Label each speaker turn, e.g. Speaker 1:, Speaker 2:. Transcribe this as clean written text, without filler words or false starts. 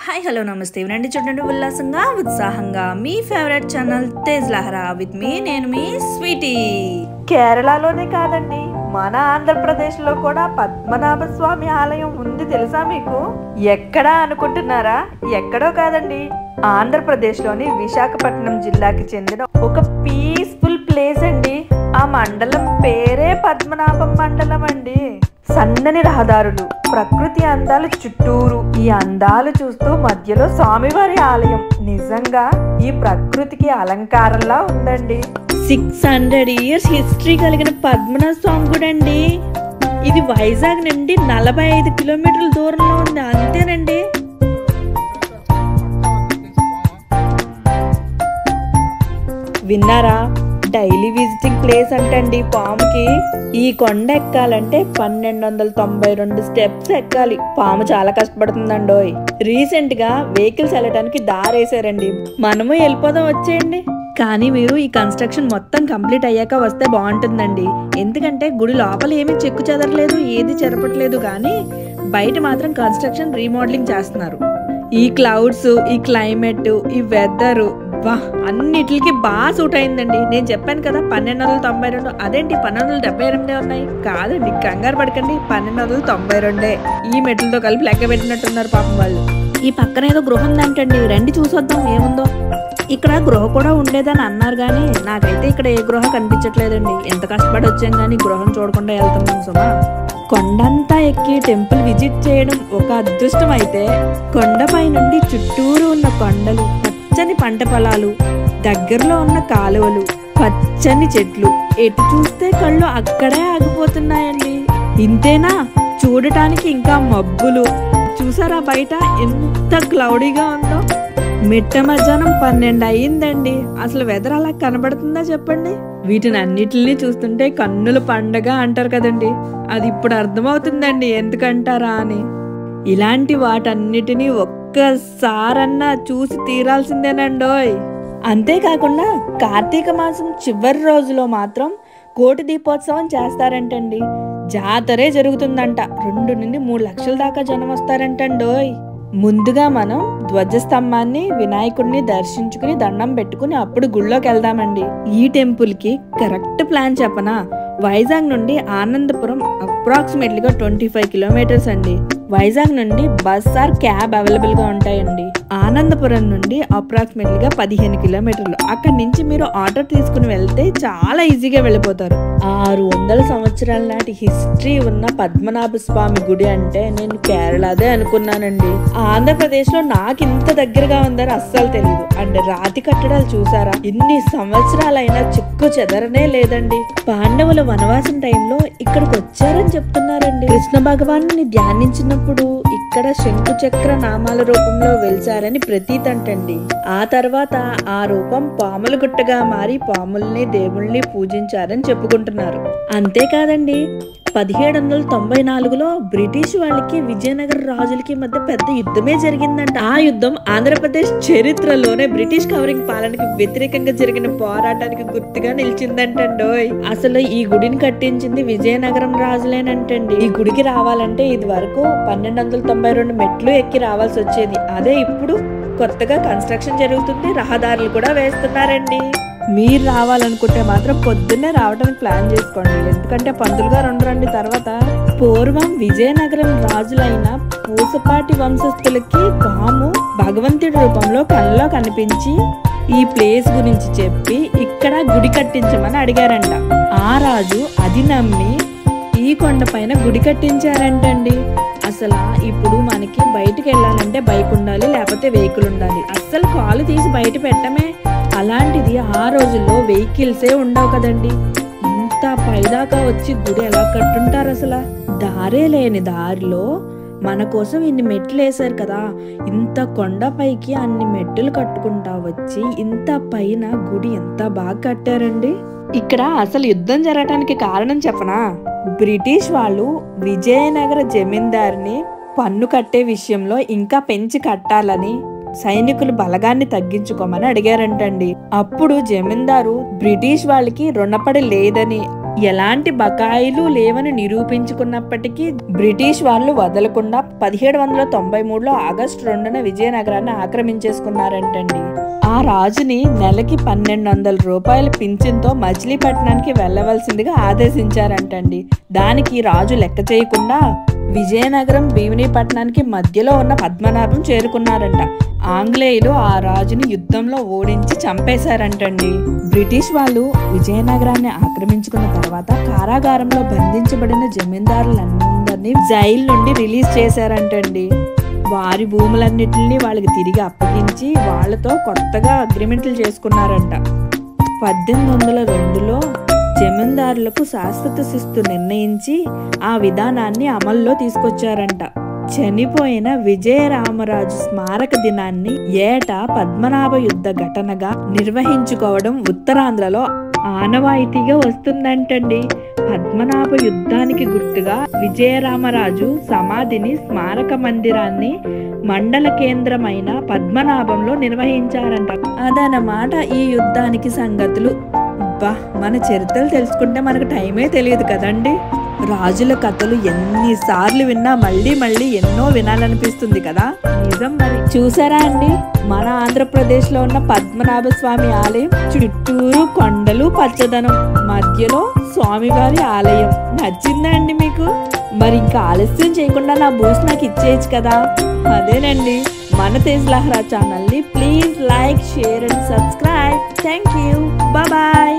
Speaker 1: Hi hello నమస్తే వినండి చూడండి ఉల్లాసంగా ఉత్సాహంగా మీ favourite channel Tej లహరా with me నేను మీ స్వీటీ. కేరళలోనే కాదండి, మన ఆంధ్రప్రదేశ్లో కూడా పద్మనాభ స్వామి ఆలయం ఉంది. తెలుసా మీకు? ఎక్కడా అనుకుంటున్నారా? ఎక్కడో కాదండి, ఆంధ్రప్రదేశ్లోని విశాఖపట్నం జిల్లాకి చెందిన ఒక పీస్ఫుల్ ప్లేస్ అండి. ఆ మండలం పేరే పద్మనాభం మండలం అండి. సన్నని రహదారులు, ప్రకృతి అందాలు చుట్టూరు. ఈ అందాలు చూస్తూ మధ్యలో స్వామివారి ఆలయం నిజంగా ఈ ప్రకృతికి అలంకారంలా ఉందండి. 600 years హిస్టరీ కలిగిన పద్మనాభ స్వామి గుడి అండి. ఇది వైజాగ్ నుండి 45 కిలోమీటర్ల దూరంలో ఉంది, అంతేనండి. విన్నారా? డైలీ విజిటింగ్ ప్లేస్ అంటండి పాముకి. ఈ కొండ ఎక్కాలంటే 1292 స్టెప్స్ ఎక్కాలి. పాము చాలా కష్టపడుతుందండోయ్. రీసెంట్ గా వెహికల్స్ వెళ్ళడానికి దారేసారండి, మనము వెళ్ళిపోదాం వచ్చేయండి. కానీ మీరు ఈ కన్స్ట్రక్షన్ మొత్తం కంప్లీట్ అయ్యాక వస్తే బాగుంటుందండి. ఎందుకంటే గుడి లోపల ఏమీ చెక్కు చెదరలేదు, ఏది చెరపట్లేదు, కానీ బయట మాత్రం కన్స్ట్రక్షన్ రీమోడలింగ్ చేస్తున్నారు. ఈ క్లౌడ్స్, ఈ క్లైమేట్, ఈ వెదర్ అన్నిటికి బాగా సూట్ అయిందండి. నేను చెప్పాను కదా 1292, అదేంటి 1278 ఉన్నాయి? కాదండి, కంగారు పడకండి, 1292. ఈ మెట్లతో కలిపి లెక్క పెట్టినట్టున్నారు పాపం వాళ్ళు. ఈ పక్కన ఏదో గృహ ఉందంటండి, రండి చూసొద్దాం ఏముందో. ఇక్కడ గృహ కూడా ఉండేదని అన్నారు, కానీ నాకైతే ఇక్కడ ఏ గృహ కనిపించట్లేదండి. ఎంత కష్టపడి వచ్చాం కానీ గృహం చూడకుండా వెళ్తున్నాం సుమా. కొండంతా ఎక్కి టెంపుల్ విజిట్ చేయడం ఒక అదృష్టం అయితే, కొండపై నుండి చుట్టూరు ఉన్న కొండలు, పచ్చని పంట పొలాలు, దగ్గరలో ఉన్న కాలువలు, పచ్చని చెట్లు, ఎటు చూస్తే కళ్ళు అక్కడే ఆగిపోతున్నాయండి. ఇంతేనా? చూడటానికి ఇంకా మబ్బులు. చూసారా బయట ఎంత క్లౌడీగా ఉందో? మిట్ట మధ్యాహ్నం 12 అయ్యిందండి. అసలు వెదర్ అలా కనబడుతుందా చెప్పండి? వీటిని అన్నిటిని చూస్తుంటే కన్నుల పండగ అంటారు కదండి, అది ఇప్పుడు అర్థమవుతుందండి ఎందుకంటారా అని. ఇలాంటి వాటన్నిటినీ ఒక్కసారన్నా చూసి తీరాల్సిందేనండోయ్. అంతేకాకుండా కార్తీక మాసం చివరి రోజులో మాత్రం కోటి దీపోత్సవం చేస్తారంటండి. జాతరే జరుగుతుందంట. 2 నుండి 3 లక్షల దాకా జనం వస్తారంటండోయ్. ముందుగా మనం ధ్వజస్తంభాన్ని, వినాయకుడిని దర్శించుకుని దండం పెట్టుకుని అప్పుడు గుళ్ళోకి వెళ్దామండి. ఈ టెంపుల్ కి కరెక్ట్ ప్లాన్ చెప్పనా? వైజాగ్ నుండి ఆనందపురం అప్రాక్సిమేట్లీగా 25 కిలోమీటర్స్ అండి. వైజాగ్ నుండి బస్ ఆర్ క్యాబ్ అవైలబుల్ గా ఉంటాయండి. ఆనందపురం నుండి అప్రాక్సిమేట్లీగా 15 కిలోమీటర్లు. అక్కడి నుంచి మీరు ఆర్డర్ తీసుకుని వెళ్తే చాలా ఈజీగా వెళ్ళిపోతారు. 600 సంవత్సరాల నాటి హిస్టరీ ఉన్న పద్మనాభ స్వామి గుడి అంటే నేను కేరళదే అనుకున్నానండి. ఆంధ్రప్రదేశ్ లో నాకు ఇంత దగ్గరగా ఉందని అస్సలు తెలియదు. అండ్ రాతి కట్టడాలు చూసారా? ఇన్ని సంవత్సరాలైనా చిక్కు చెదరనే లేదండి. పాండవుల వనవాసం టైంలో ఇక్కడికి వచ్చారని చెప్తున్నారండి. కృష్ణ భగవాన్ని ధ్యానించినప్పుడు ఇక్కడ శంకు చక్ర నామాల రూపంలో వెలిసారని ప్రతీతంటండి. ఆ తర్వాత ఆ రూపం పాముల గుట్టగా మారి పాముల్ని, దేవుల్ని పూజించారని చెప్పుకుంటున్నారు. అంతేకాదండి, 1794లో బ్రిటిష్ వాళ్ళకి విజయనగర రాజులకి మధ్య పెద్ద యుద్ధమే జరిగిందంట. ఆ యుద్ధం ఆంధ్రప్రదేశ్ చరిత్రలోనే బ్రిటిష్ కవరింగ్ పాలనకి వ్యతిరేకంగా జరిగిన పోరాటానికి గుర్తుగా నిలిచిందంటండోయ్. అసలు ఈ గుడిని కట్టించింది విజయనగరం రాజులేనంటండి. ఈ గుడికి రావాలంటే ఇది వరకు 1292 మెట్లు ఎక్కి రావాల్సి వచ్చేది. అదే ఇప్పుడు కొత్తగా కన్స్ట్రక్షన్ జరుగుతుంది, రహదారులు కూడా వేస్తున్నారండి. మీరు రావాలనుకుంటే మాత్రం పొద్దున్నే రావడానికి ప్లాన్ చేసుకోండి, ఎందుకంటే పంతులు గారు ఉండరండి తర్వాత. పూర్వం విజయనగరం రాజులైన పూసపాటి వంశస్థులకి పాము భగవంతుడి రూపంలో కళ్ళలో కనిపించి ఈ ప్లేస్ గురించి చెప్పి ఇక్కడ గుడి కట్టించమని అడిగారంట. ఆ రాజు అది నమ్మి ఈ కొండపైన గుడి కట్టించారంటండి. అసలు ఇప్పుడు మనకి బయటకు వెళ్ళాలంటే బైక్ ఉండాలి, లేకపోతే వెహికల్ ఉండాలి. అస్సలు కాలు తీసి బయట పెట్టమే. అలాంటిది ఆ రోజుల్లో వెహికల్సే ఉండవు కదండి. ఇంత పైదాకా వచ్చి గుడి ఎలా కట్టుంటారు? అసలు దారే లేని దారిలో మన కోసం ఇన్ని మెట్లు వేసారు కదా. ఇంత కొండపైకి అన్ని మెట్లు కట్టుకుంటా వచ్చి ఇంత పైన గుడి ఎంత బాగా కట్టారండి. ఇక్కడ అసలు యుద్ధం జరగటానికి కారణం చెప్పనా? బ్రిటిష్ వాళ్ళు విజయనగర జమీందారిని పన్ను కట్టే విషయంలో ఇంకా పెంచి కట్టాలని, సైనికులు బలగాన్ని తగ్గించుకోమని అడిగారంటండి. అప్పుడు జమీందారు బ్రిటిష్ వాళ్ళకి రుణపడి లేదని ఎలాంటి బకాయిలు లేవని నిరూపించుకున్నప్పటికీ బ్రిటిష్ వాళ్ళు వదలకుండా 1793లో ఆగస్టు 2న విజయనగరాన్ని ఆక్రమించేసుకున్నారంటండి. ఆ రాజుని నెలకి 1200 రూపాయల పింఛన్తో మచిలీపట్నానికి వెళ్ళవలసిందిగా ఆదేశించారంటండి. దానికి రాజు లెక్క చేయకుండా విజయనగరం భీమినిపట్నానికి మధ్యలో ఉన్న పద్మనాభం చేరుకున్నారంట. ఆంగ్లేయులు ఆ రాజుని యుద్ధంలో ఓడించి చంపేశారంటండి. బ్రిటిష్ వాళ్ళు విజయనగరాన్ని ఆక్రమించుకున్న తర్వాత కారాగారంలో బంధించబడిన జమీందారులందరినీ జైలు నుండి రిలీజ్ చేశారంటండి. వారి భూములన్నిటిని వాళ్ళకి తిరిగి అప్పగించి వాళ్ళతో కొత్తగా అగ్రిమెంట్లు చేసుకున్నారంట. 1802లో జమీందారులకు శాశ్వత శిస్తు నిర్ణయించి ఆ విధానాన్ని అమల్లో తీసుకొచ్చారంట. చనిపోయిన విజయరామరాజు స్మారక దినాన్ని ఏటా పద్మనాభ యుద్ధ ఘటనగా నిర్వహించుకోవడం ఉత్తరాంధ్రలో ఆనవాయితీగా వస్తుందంటండి. పద్మనాభ యుద్ధానికి గుర్తుగా విజయరామరాజు సమాధిని స్మారక మందిరాన్ని మండల కేంద్రమైన పద్మనాభంలో నిర్వహించారంట. అదనమాట ఈ యుద్ధానికి సంగతులు. మన చరిత్రలు తెలుసుకుంటే మనకు టైమే తెలియదు కదండి. రాజుల కథలు ఎన్నిసార్లు విన్నా మళ్ళీ మళ్ళీ ఎన్నో వినాలనిపిస్తుంది కదా. నిజం మరి. చూసారా అండి, మన ఆంధ్రప్రదేశ్ లో ఉన్న పద్మనాభ స్వామి ఆలయం చుట్టూరు కొండలు పచ్చదనం, మధ్యలో స్వామివారి ఆలయం. నచ్చిందా అండి మీకు? మరి ఇంకా ఆలస్యం చేయకుండా నా బూస్ట్ నాకు ఇచ్చేయచ్చు కదా. అదేనండి మన తేజ్ లహరా ఛానల్ని please like, share and subscribe. Thank you. Bye.